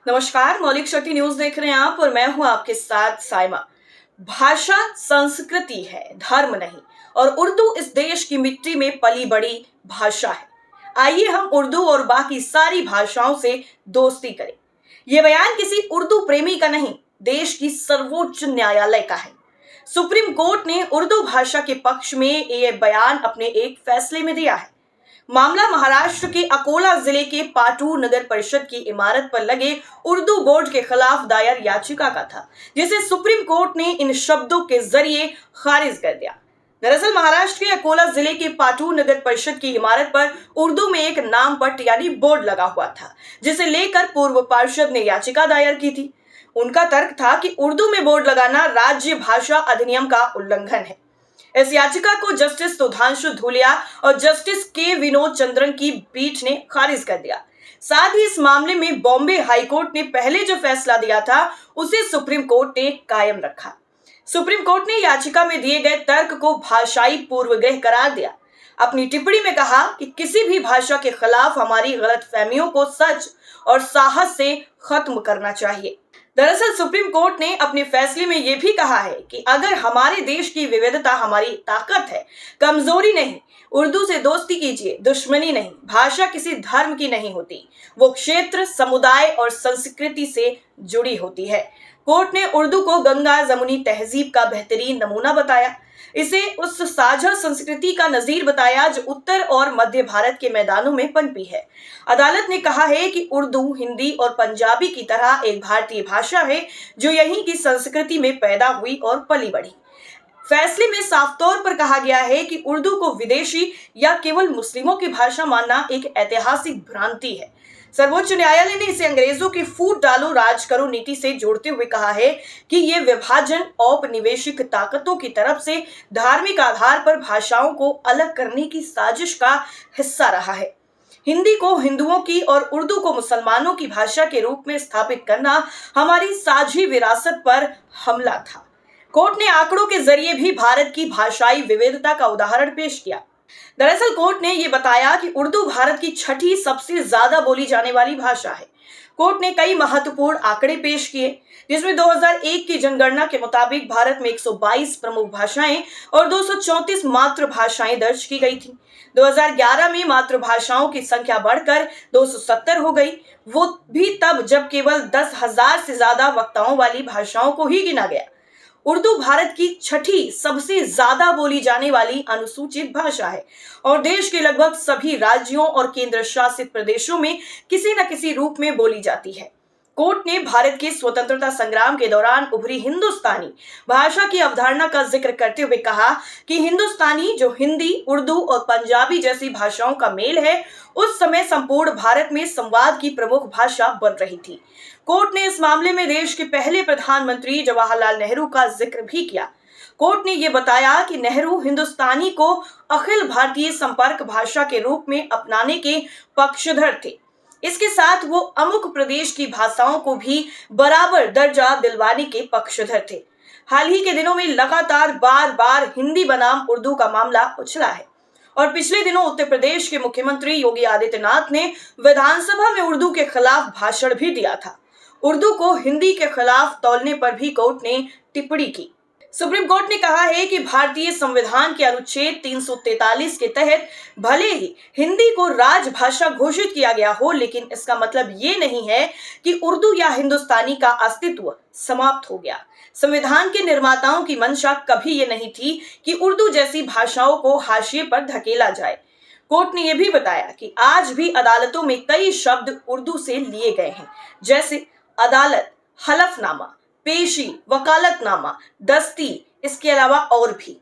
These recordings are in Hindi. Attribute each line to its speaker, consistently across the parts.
Speaker 1: नमस्कार, मौलिक शक्ति न्यूज देख रहे हैं आप और मैं हूं आपके साथ साइमा। भाषा संस्कृति है, धर्म नहीं। और उर्दू इस देश की मिट्टी में पली बड़ी भाषा है। आइए हम उर्दू और बाकी सारी भाषाओं से दोस्ती करें। ये बयान किसी उर्दू प्रेमी का नहीं, देश की सर्वोच्च न्यायालय का है। सुप्रीम कोर्ट ने उर्दू भाषा के पक्ष में ये बयान अपने एक फैसले में दिया है। मामला महाराष्ट्र के अकोला जिले के पाटूर नगर परिषद की इमारत पर लगे उर्दू बोर्ड के खिलाफ दायर याचिका का था, जिसे सुप्रीम कोर्ट ने इन शब्दों के जरिए खारिज कर दिया। दरअसल महाराष्ट्र के अकोला जिले के पाटूर नगर परिषद की इमारत पर उर्दू में एक नाम पट यानी बोर्ड लगा हुआ था, जिसे लेकर पूर्व पार्षद ने याचिका दायर की थी। उनका तर्क था कि उर्दू में बोर्ड लगाना राज्य भाषा अधिनियम का उल्लंघन है। इस याचिका को जस्टिस सुधांशु धूलिया और जस्टिस के विनोद चंद्रन की पीठ ने खारिज कर दिया। साथ ही इस मामले में बॉम्बे हाईकोर्ट ने पहले जो फैसला दिया था, उसे सुप्रीम कोर्ट ने कायम रखा। सुप्रीम कोर्ट ने याचिका में दिए गए तर्क को भाषाई पूर्वग्रह करार दिया। अपनी टिप्पणी में कहा कि किसी भी भाषा के खिलाफ हमारी गलतफहमियों को सच और साहस से खत्म करना चाहिए। दरअसल सुप्रीम कोर्ट ने अपने फैसले में यह भी कहा है कि अगर हमारे देश की विविधता हमारी ताकत है, कमजोरी नहीं। उर्दू से दोस्ती कीजिए, दुश्मनी नहीं। भाषा किसी धर्म की नहीं होती, वो क्षेत्र, समुदाय और संस्कृति से जुड़ी होती है। कोर्ट ने उर्दू को गंगा जमुनी तहजीब का बेहतरीन नमूना बताया। इसे उस साझा संस्कृति का नजीर बताया जो उत्तर और मध्य भारत के मैदानों में पनपी है। अदालत ने कहा है कि उर्दू हिंदी और पंजाबी की तरह एक भारतीय भाषा है जो यहीं की संस्कृति में पैदा हुई और पली बढ़ी। फैसले में साफ तौर पर कहा गया है कि उर्दू को विदेशी या केवल मुस्लिमों की भाषा मानना एक ऐतिहासिक भ्रांति है। सर्वोच्च न्यायालय ने इसे अंग्रेजों की फूट डालो राज करो नीति से जोड़ते हुए कहा है कि ये विभाजन औपनिवेशिक ताकतों की तरफ से धार्मिक आधार पर भाषाओं को अलग करने की साजिश का हिस्सा रहा है। हिंदी को हिंदुओं की और उर्दू को मुसलमानों की भाषा के रूप में स्थापित करना हमारी साझी विरासत पर हमला था। कोर्ट ने आंकड़ों के जरिए भी भारत की भाषाई विविधता का उदाहरण पेश किया। दरअसल कोर्ट ने यह बताया कि उर्दू भारत की छठी सबसे ज्यादा बोली जाने वाली भाषा है। कोर्ट ने कई महत्वपूर्ण आंकड़े पेश किए, जिसमें 2001 की जनगणना के मुताबिक भारत में 122 प्रमुख भाषाएं और 234 मातृभाषाएं दर्ज की गई थी। 2011 में मातृभाषाओं की संख्या बढ़कर 270 हो गई, वो भी तब जब केवल 10,000 से ज्यादा वक्ताओं वाली भाषाओं को ही गिना गया। उर्दू भारत की छठी सबसे ज्यादा बोली जाने वाली अनुसूचित भाषा है और देश के लगभग सभी राज्यों और केंद्र शासित प्रदेशों में किसी न किसी रूप में बोली जाती है। कोर्ट ने भारत के स्वतंत्रता संग्राम के दौरान उभरी हिंदुस्तानी भाषा की अवधारणा का जिक्र करते हुए कहा कि हिंदुस्तानी जो हिंदी, उर्दू और पंजाबी जैसी भाषाओं का मेल है, उस समय संपूर्ण भारत में संवाद की प्रमुख भाषा बन रही थी। कोर्ट ने इस मामले में देश के पहले प्रधानमंत्री जवाहरलाल नेहरू का जिक्र भी किया। कोर्ट ने यह बताया कि नेहरू हिंदुस्तानी को अखिल भारतीय संपर्क भाषा के रूप में अपनाने के पक्षधर थे। इसके साथ वो अमुक प्रदेश की भाषाओं को भी बराबर दर्जा दिलवाने के पक्षधर थे। हाल ही के दिनों में लगातार बार बार हिंदी बनाम उर्दू का मामला उछला है और पिछले दिनों उत्तर प्रदेश के मुख्यमंत्री योगी आदित्यनाथ ने विधानसभा में उर्दू के खिलाफ भाषण भी दिया था। उर्दू को हिंदी के खिलाफ तौलने पर भी कोर्ट ने टिप्पणी की। सुप्रीम कोर्ट ने कहा है कि भारतीय संविधान के अनुच्छेद 343 के तहत भले ही हिंदी को राजभाषा घोषित किया गया हो, लेकिन इसका मतलब ये नहीं है कि उर्दू या हिंदुस्तानी का अस्तित्व समाप्त हो गया। संविधान के निर्माताओं की मंशा कभी ये नहीं थी कि उर्दू जैसी भाषाओं को हाशिए पर धकेला जाए। कोर्ट ने यह भी बताया कि आज भी अदालतों में कई शब्द उर्दू से लिए गए हैं, जैसे अदालत, हलफनामा, पेशी, वकालतनामा, दस्ती, इसके अलावा और भी।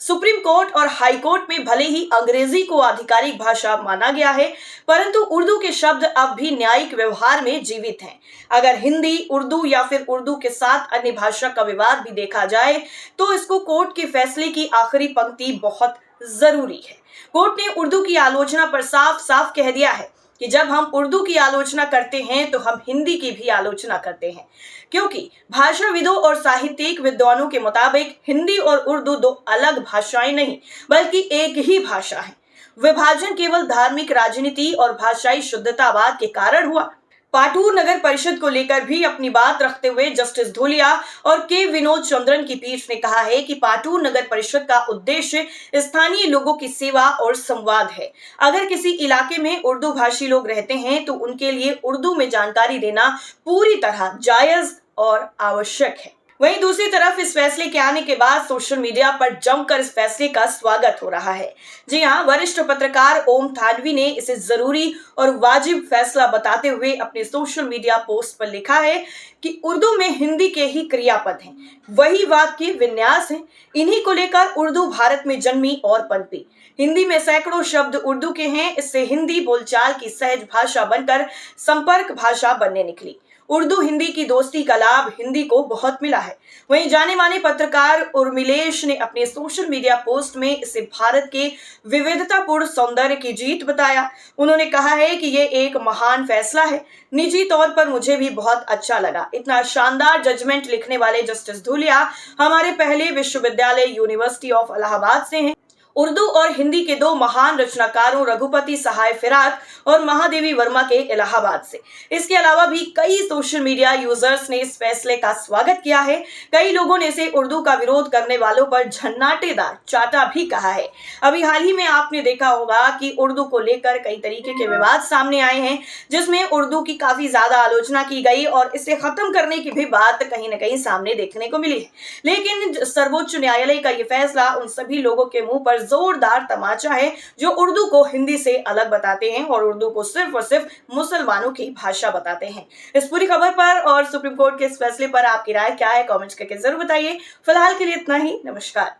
Speaker 1: सुप्रीम कोर्ट और हाई कोर्ट में भले ही अंग्रेजी को आधिकारिक भाषा माना गया है, परंतु उर्दू के शब्द अब भी न्यायिक व्यवहार में जीवित हैं। अगर हिंदी, उर्दू या फिर उर्दू के साथ अन्य भाषा का विवाद भी देखा जाए तो इसको कोर्ट के फैसले की आखिरी पंक्ति बहुत जरूरी है। कोर्ट ने उर्दू की आलोचना पर साफ साफ कह दिया है कि जब हम उर्दू की आलोचना करते हैं तो हम हिंदी की भी आलोचना करते हैं, क्योंकि भाषाविदों और साहित्यिक विद्वानों के मुताबिक हिंदी और उर्दू दो अलग भाषाएं नहीं बल्कि एक ही भाषा है। विभाजन केवल धार्मिक राजनीति और भाषाई शुद्धतावाद के कारण हुआ। पाटूर नगर परिषद को लेकर भी अपनी बात रखते हुए जस्टिस धूलिया और के विनोद चंद्रन की पीठ ने कहा है कि पाटूर नगर परिषद का उद्देश्य स्थानीय लोगों की सेवा और संवाद है। अगर किसी इलाके में उर्दू भाषी लोग रहते हैं तो उनके लिए उर्दू में जानकारी देना पूरी तरह जायज और आवश्यक है। वहीं दूसरी तरफ इस फैसले के आने के बाद सोशल मीडिया पर जमकर इस फैसले का स्वागत हो रहा है। जी हां, वरिष्ठ पत्रकार ओम थानवी ने इसे जरूरी और वाजिब फैसला बताते हुए अपने सोशल मीडिया पोस्ट पर लिखा है कि उर्दू में हिंदी के ही क्रियापद हैं, वही वाक्य विन्यास है। इन्हीं को लेकर उर्दू भारत में जन्मी और पनपी। हिंदी में सैकड़ों शब्द उर्दू के हैं, इससे हिंदी बोलचाल की सहज भाषा बनकर संपर्क भाषा बनने निकली। उर्दू हिंदी की दोस्ती का लाभ हिंदी को बहुत मिला है। वहीं जाने माने पत्रकार उर्मिलेश ने अपने सोशल मीडिया पोस्ट में इसे भारत के विविधतापूर्ण सौंदर्य की जीत बताया। उन्होंने कहा है कि ये एक महान फैसला है। निजी तौर पर मुझे भी बहुत अच्छा लगा। इतना शानदार जजमेंट लिखने वाले जस्टिस धूलिया हमारे पहले विश्वविद्यालय यूनिवर्सिटी ऑफ इलाहाबाद से हैं। उर्दू और हिंदी के दो महान रचनाकारों रघुपति सहाय फिराक और महादेवी वर्मा के इलाहाबाद से। इसके अलावा भी कई सोशल मीडिया यूजर्स ने इस फैसले का स्वागत किया है। कई लोगों ने इसे उर्दू का विरोध करने वालों पर झन्नाटेदार चाटा भी कहा है। अभी हाल ही में आपने देखा होगा कि उर्दू को लेकर कई तरीके के विवाद सामने आए हैं, जिसमें उर्दू की काफी ज्यादा आलोचना की गई और इसे खत्म करने की भी बात कहीं न कहीं सामने देखने को मिली है। लेकिन सर्वोच्च न्यायालय का यह फैसला उन सभी लोगों के मुंह पर जोरदार तमाचा है जो उर्दू को हिंदी से अलग बताते हैं और उर्दू को सिर्फ और सिर्फ मुसलमानों की भाषा बताते हैं। इस पूरी खबर पर और सुप्रीम कोर्ट के इस फैसले पर आपकी राय क्या है, कमेंट्स करके जरूर बताइए। फिलहाल के लिए इतना ही। नमस्कार।